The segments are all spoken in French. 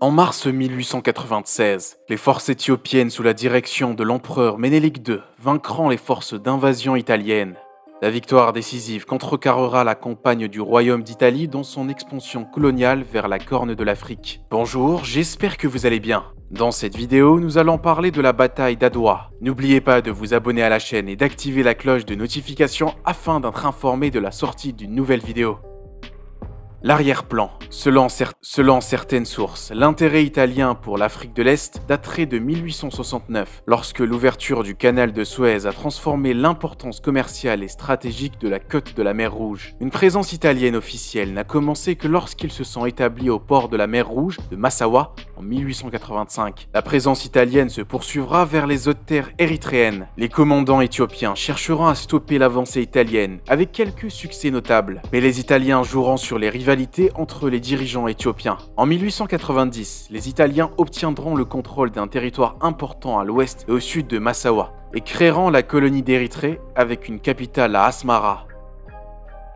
En mars 1896, les forces éthiopiennes sous la direction de l'empereur Ménélique II vaincront les forces d'invasion italiennes. La victoire décisive contrecarrera la campagne du royaume d'Italie dans son expansion coloniale vers la Corne de l'Afrique. Bonjour, j'espère que vous allez bien. Dans cette vidéo, nous allons parler de la bataille d'Adwa. N'oubliez pas de vous abonner à la chaîne et d'activer la cloche de notification afin d'être informé de la sortie d'une nouvelle vidéo. L'arrière-plan. Selon certaines sources, l'intérêt italien pour l'Afrique de l'Est daterait de 1869, lorsque l'ouverture du canal de Suez a transformé l'importance commerciale et stratégique de la côte de la mer Rouge. Une présence italienne officielle n'a commencé que lorsqu'ils se sont établis au port de la mer Rouge de Massawa en 1885. La présence italienne se poursuivra vers les hautes terres érythréennes. Les commandants éthiopiens chercheront à stopper l'avancée italienne, avec quelques succès notables. Mais les Italiens joueront sur les rivalités entre les dirigeants éthiopiens. En 1890, les Italiens obtiendront le contrôle d'un territoire important à l'ouest et au sud de Massawa et créeront la colonie d'Érythrée avec une capitale à Asmara.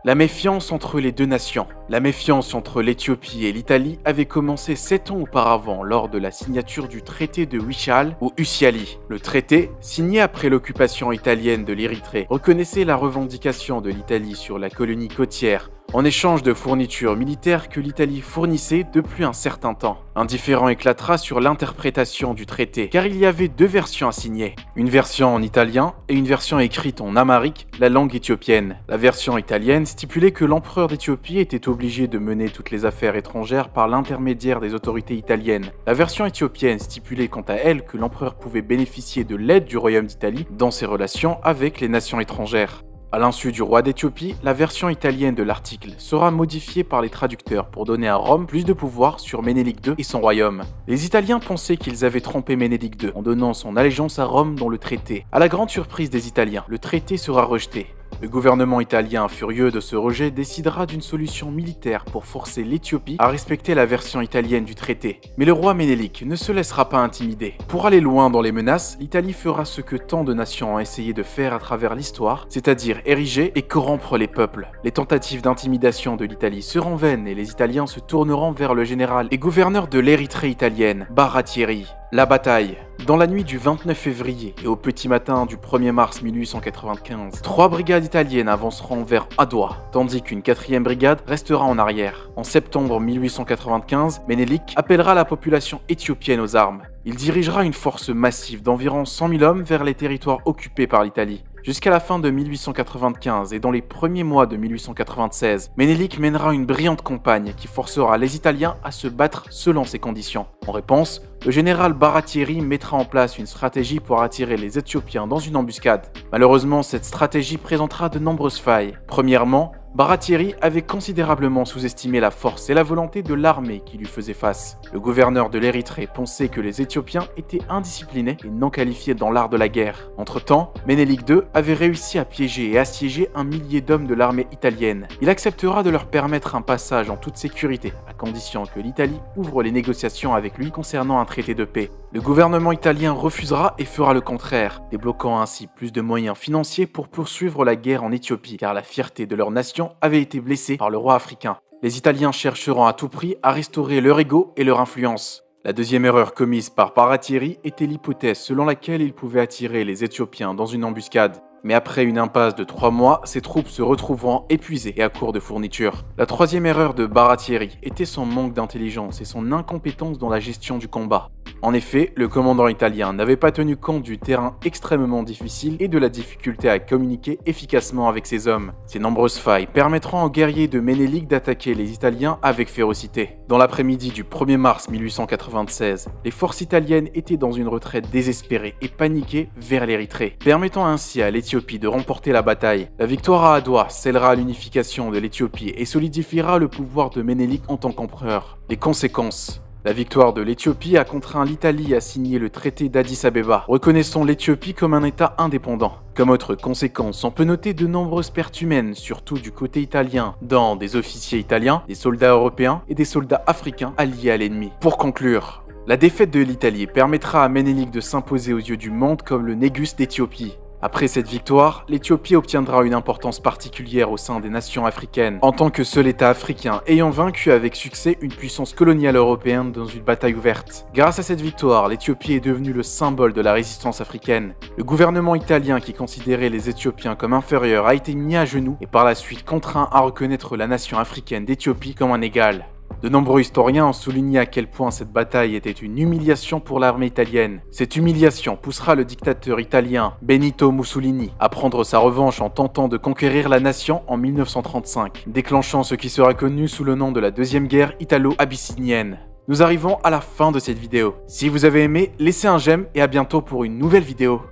La méfiance entre les deux nations. La méfiance entre l'Éthiopie et l'Italie avait commencé 7 ans auparavant lors de la signature du traité de Huichal ou Usiali. Le traité, signé après l'occupation italienne de l'Érythrée, reconnaissait la revendication de l'Italie sur la colonie côtière en échange de fournitures militaires que l'Italie fournissait depuis un certain temps. Un différend éclatera sur l'interprétation du traité, car il y avait 2 versions à signer. Une version en italien et une version écrite en amharique, la langue éthiopienne. La version italienne stipulait que l'empereur d'Éthiopie était obligé de mener toutes les affaires étrangères par l'intermédiaire des autorités italiennes. La version éthiopienne stipulait quant à elle que l'empereur pouvait bénéficier de l'aide du royaume d'Italie dans ses relations avec les nations étrangères. À l'insu du roi d'Éthiopie, la version italienne de l'article sera modifiée par les traducteurs pour donner à Rome plus de pouvoir sur Ménélique II et son royaume. Les Italiens pensaient qu'ils avaient trompé Ménélique II en donnant son allégeance à Rome dans le traité. À la grande surprise des Italiens, le traité sera rejeté. Le gouvernement italien, furieux de ce rejet, décidera d'une solution militaire pour forcer l'Éthiopie à respecter la version italienne du traité. Mais le roi Ménélique ne se laissera pas intimider. Pour aller loin dans les menaces, l'Italie fera ce que tant de nations ont essayé de faire à travers l'histoire, c'est-à-dire ériger et corrompre les peuples. Les tentatives d'intimidation de l'Italie seront vaines et les Italiens se tourneront vers le général et gouverneur de l'Érythrée italienne, Baratieri. La bataille. Dans la nuit du 29 février et au petit matin du 1er mars 1895, 3 brigades italiennes avanceront vers Adwa, tandis qu'une 4e brigade restera en arrière. En septembre 1895, Ménélique appellera la population éthiopienne aux armes. Il dirigera une force massive d'environ 100 000 hommes vers les territoires occupés par l'Italie. Jusqu'à la fin de 1895 et dans les premiers mois de 1896, Ménélique mènera une brillante campagne qui forcera les Italiens à se battre selon ses conditions. En réponse, le général Baratieri mettra en place une stratégie pour attirer les Éthiopiens dans une embuscade. Malheureusement, cette stratégie présentera de nombreuses failles. Premièrement, Baratieri avait considérablement sous-estimé la force et la volonté de l'armée qui lui faisait face. Le gouverneur de l'Érythrée pensait que les Éthiopiens étaient indisciplinés et non qualifiés dans l'art de la guerre. Entre-temps, Ménélique II avait réussi à piéger et assiéger 1 millier d'hommes de l'armée italienne. Il acceptera de leur permettre un passage en toute sécurité, à condition que l'Italie ouvre les négociations avec lui concernant un traité de paix. Le gouvernement italien refusera et fera le contraire, débloquant ainsi plus de moyens financiers pour poursuivre la guerre en Éthiopie, car la fierté de leur nation avait été blessée par le roi africain. Les Italiens chercheront à tout prix à restaurer leur ego et leur influence. La deuxième erreur commise par Baratieri était l'hypothèse selon laquelle il pouvait attirer les Éthiopiens dans une embuscade. Mais après une impasse de 3 mois, ses troupes se retrouveront épuisées et à court de fournitures. La troisième erreur de Baratieri était son manque d'intelligence et son incompétence dans la gestion du combat. En effet, le commandant italien n'avait pas tenu compte du terrain extrêmement difficile et de la difficulté à communiquer efficacement avec ses hommes. Ces nombreuses failles permettront aux guerriers de Ménélique d'attaquer les Italiens avec férocité. Dans l'après-midi du 1er mars 1896, les forces italiennes étaient dans une retraite désespérée et paniquée vers l'Érythrée, permettant ainsi à l'Éthiopie de remporter la bataille. La victoire à Adwa scellera l'unification de l'Éthiopie et solidifiera le pouvoir de Ménélique en tant qu'empereur. Les conséquences. La victoire de l'Éthiopie a contraint l'Italie à signer le traité d'Addis Abeba, reconnaissant l'Éthiopie comme un État indépendant. Comme autre conséquence, on peut noter de nombreuses pertes humaines, surtout du côté italien, dans des officiers italiens, des soldats européens et des soldats africains alliés à l'ennemi. Pour conclure, la défaite de l'Italie permettra à Ménélique de s'imposer aux yeux du monde comme le Négus d'Éthiopie. Après cette victoire, l'Éthiopie obtiendra une importance particulière au sein des nations africaines, en tant que seul État africain ayant vaincu avec succès une puissance coloniale européenne dans une bataille ouverte. Grâce à cette victoire, l'Éthiopie est devenue le symbole de la résistance africaine. Le gouvernement italien qui considérait les Éthiopiens comme inférieurs a été mis à genoux et par la suite contraint à reconnaître la nation africaine d'Éthiopie comme un égal. De nombreux historiens ont souligné à quel point cette bataille était une humiliation pour l'armée italienne. Cette humiliation poussera le dictateur italien Benito Mussolini à prendre sa revanche en tentant de conquérir la nation en 1935, déclenchant ce qui sera connu sous le nom de la Deuxième Guerre italo-abyssinienne. Nous arrivons à la fin de cette vidéo. Si vous avez aimé, laissez un j'aime et à bientôt pour une nouvelle vidéo.